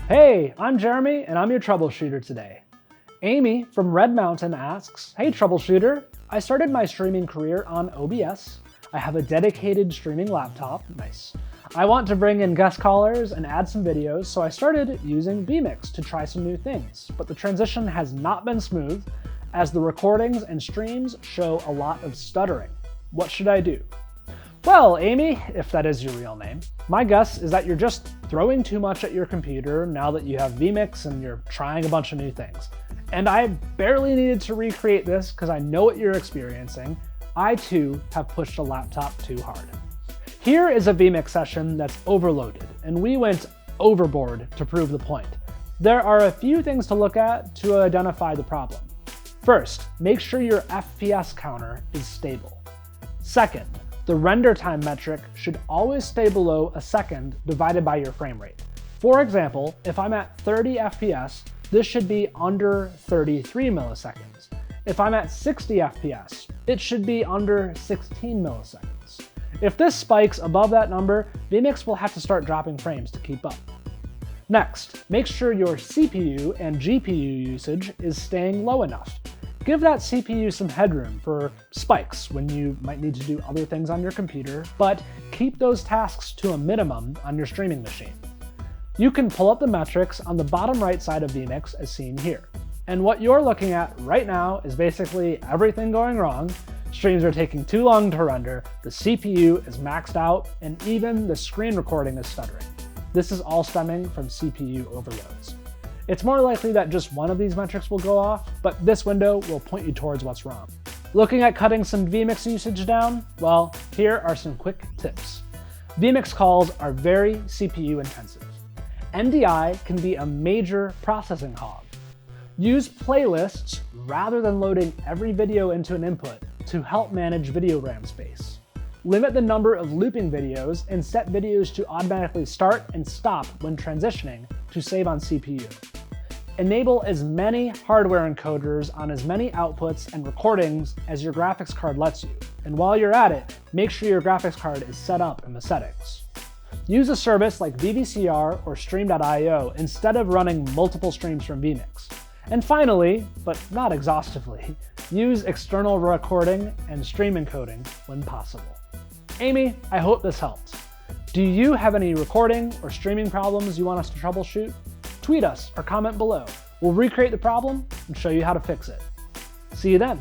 Hey, I'm Jeremy and I'm your troubleshooter today. Amy from Red Mountain asks, hey troubleshooter, I started my streaming career on OBS. I have a dedicated streaming laptop, nice. I want to bring in guest callers and add some videos, so I started using vMix to try some new things, but the transition has not been smooth as the recordings and streams show a lot of stuttering. What should I do? Well, Amy, if that is your real name, my guess is that you're just throwing too much at your computer now that you have vMix and you're trying a bunch of new things. And I barely needed to recreate this because I know what you're experiencing. I too have pushed a laptop too hard. Here is a vMix session that's overloaded, and we went overboard to prove the point. There are a few things to look at to identify the problem. First, make sure your FPS counter is stable. Second, the render time metric should always stay below a second divided by your frame rate. For example, if I'm at 30 FPS, this should be under 33 milliseconds. If I'm at 60 FPS, it should be under 16 milliseconds. If this spikes above that number, vMix will have to start dropping frames to keep up. Next, make sure your CPU and GPU usage is staying low enough. Give that CPU some headroom for spikes when you might need to do other things on your computer, but keep those tasks to a minimum on your streaming machine. You can pull up the metrics on the bottom right side of vMix as seen here. And what you're looking at right now is basically everything going wrong. Streams are taking too long to render, the CPU is maxed out, and even the screen recording is stuttering. This is all stemming from CPU overloads. It's more likely that just one of these metrics will go off, but this window will point you towards what's wrong. Looking at cutting some vMix usage down? Well, here are some quick tips. vMix calls are very CPU intensive. NDI can be a major processing hog. Use playlists rather than loading every video into an input to help manage video RAM space. Limit the number of looping videos and set videos to automatically start and stop when transitioning to save on CPU. Enable as many hardware encoders on as many outputs and recordings as your graphics card lets you. And while you're at it, make sure your graphics card is set up in the settings. Use a service like VVCR or Stream.io instead of running multiple streams from vMix. And finally, but not exhaustively, use external recording and stream encoding when possible. Amy, I hope this helped. Do you have any recording or streaming problems you want us to troubleshoot? Tweet us or comment below. We'll recreate the problem and show you how to fix it. See you then.